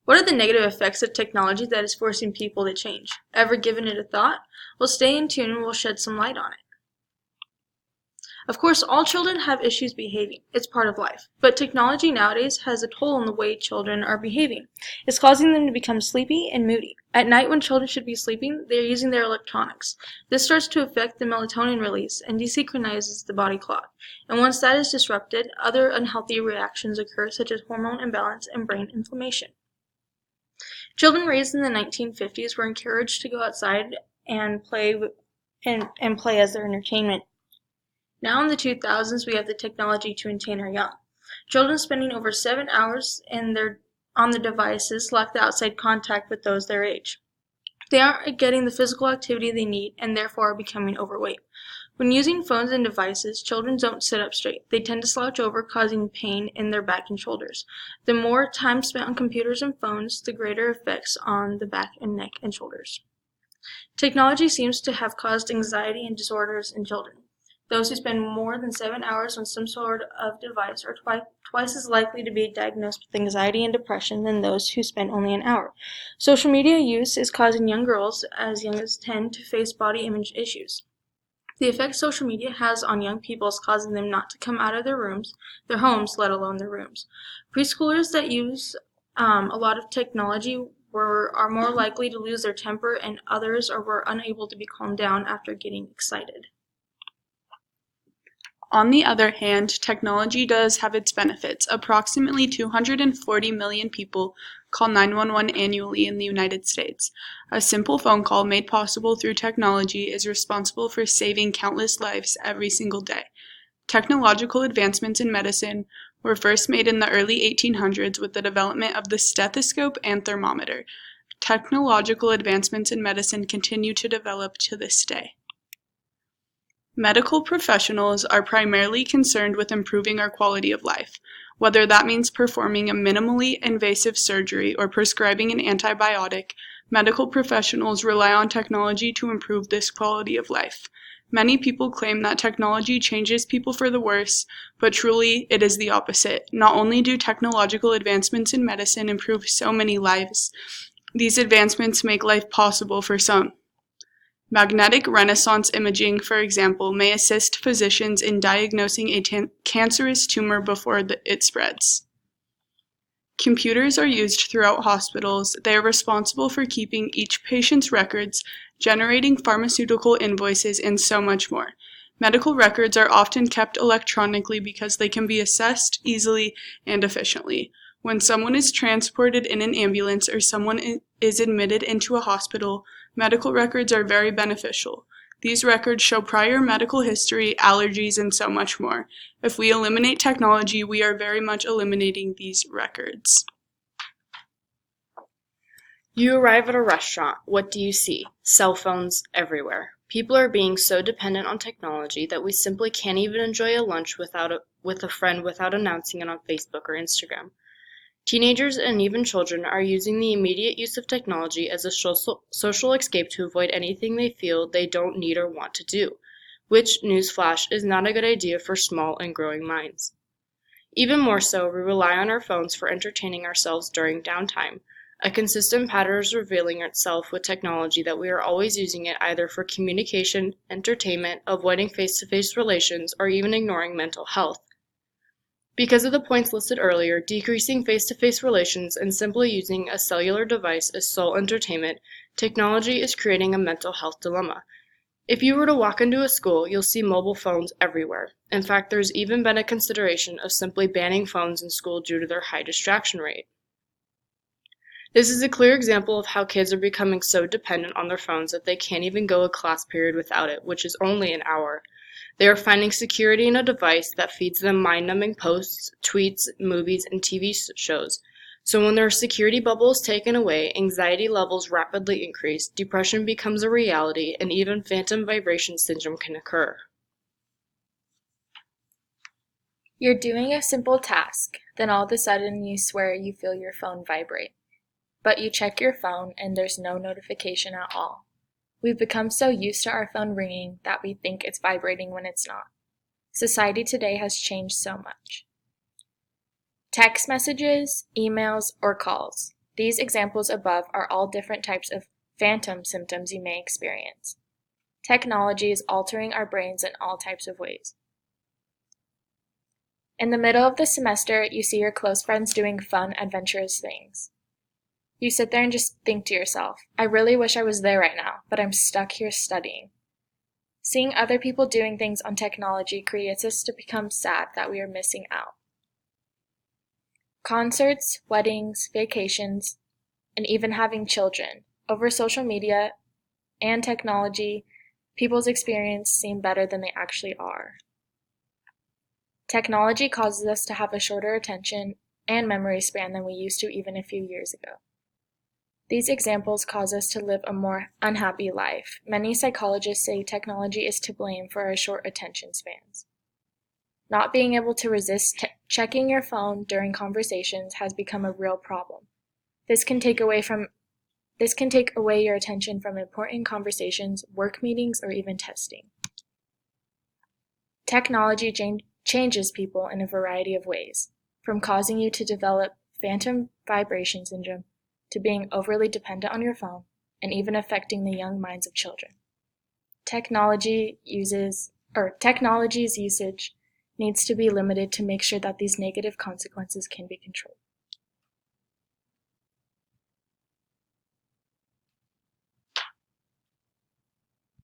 What are the negative effects of technology that is forcing people to change? Ever given it a thought? We'll stay in tune and we'll shed some light on it. Of course, all children have issues behaving. It's part of life. But technology nowadays has a toll on the way children are behaving. It's causing them to become sleepy and moody. At night when children should be sleeping, they are using their electronics. This starts to affect the melatonin release and desynchronizes the body clock. And once that is disrupted, other unhealthy reactions occur such as hormone imbalance and brain inflammation. Children raised in the 1950s were encouraged to go outside and play as their entertainment. Now in the 2000s, we have the technology to entertain our young. Children spending over 7 hours on the devices lack the outside contact with those their age. They aren't getting the physical activity they need and therefore are becoming overweight. When using phones and devices, children don't sit up straight. They tend to slouch over, causing pain in their back and shoulders. The more time spent on computers and phones, the greater effects on the back and neck and shoulders. Technology seems to have caused anxiety and disorders in children. Those who spend more than 7 hours on some sort of device are twice as likely to be diagnosed with anxiety and depression than those who spend only an hour. Social media use is causing young girls as young as 10 to face body image issues. The effect social media has on young people is causing them not to come out of their homes, let alone their rooms. Preschoolers that use a lot of technology are more likely to lose their temper, and others were unable to be calmed down after getting excited. On the other hand, technology does have its benefits. Approximately 240 million people call 911 annually in the United States. A simple phone call made possible through technology is responsible for saving countless lives every single day. Technological advancements in medicine were first made in the early 1800s with the development of the stethoscope and thermometer. Technological advancements in medicine continue to develop to this day. Medical professionals are primarily concerned with improving our quality of life, whether that means performing a minimally invasive surgery or prescribing an antibiotic. Medical professionals rely on technology to improve this quality of life. Many people claim that technology changes people for the worse, but truly it is the opposite. Not only do technological advancements in medicine improve so many lives, these advancements make life possible for some. Magnetic resonance imaging, for example, may assist physicians in diagnosing a cancerous tumor before it spreads. Computers are used throughout hospitals. They are responsible for keeping each patient's records, generating pharmaceutical invoices, and so much more. Medical records are often kept electronically because they can be accessed easily and efficiently. When someone is transported in an ambulance or someone is admitted into a hospital, medical records are very beneficial. These records show prior medical history, allergies, and so much more. If we eliminate technology, we are very much eliminating these records. You arrive at a restaurant. What do you see? Cell phones everywhere. People are being so dependent on technology that we simply can't even enjoy a lunch with a friend without announcing it on Facebook or Instagram. Teenagers and even children are using the immediate use of technology as a social escape to avoid anything they feel they don't need or want to do, which, newsflash, is not a good idea for small and growing minds. Even more so, we rely on our phones for entertaining ourselves during downtime. A consistent pattern is revealing itself with technology that we are always using it either for communication, entertainment, avoiding face-to-face relations, or even ignoring mental health. Because of the points listed earlier, decreasing face-to-face relations and simply using a cellular device as sole entertainment, technology is creating a mental health dilemma. If you were to walk into a school, you'll see mobile phones everywhere. In fact, there's even been a consideration of simply banning phones in school due to their high distraction rate. This is a clear example of how kids are becoming so dependent on their phones that they can't even go a class period without it, which is only an hour. They are finding security in a device that feeds them mind-numbing posts, tweets, movies, and TV shows. So when their security bubble is taken away, anxiety levels rapidly increase, depression becomes a reality, and even phantom vibration syndrome can occur. You're doing a simple task, then all of a sudden you swear you feel your phone vibrate. But you check your phone and there's no notification at all. We've become so used to our phone ringing that we think it's vibrating when it's not. Society today has changed so much. Text messages, emails, or calls. These examples above are all different types of phantom symptoms you may experience. Technology is altering our brains in all types of ways. In the middle of the semester, you see your close friends doing fun, adventurous things. You sit there and just think to yourself, I really wish I was there right now, but I'm stuck here studying. Seeing other people doing things on technology creates us to become sad that we are missing out. Concerts, weddings, vacations, and even having children. Over social media and technology, people's experiences seem better than they actually are. Technology causes us to have a shorter attention and memory span than we used to even a few years ago. These examples cause us to live a more unhappy life. Many psychologists say technology is to blame for our short attention spans. Not being able to resist checking your phone during conversations has become a real problem. This can take away your attention from important conversations, work meetings, or even testing. Technology changes people in a variety of ways, from causing you to develop phantom vibration syndrome to being overly dependent on your phone, and even affecting the young minds of children. Technology's usage needs to be limited to make sure that these negative consequences can be controlled.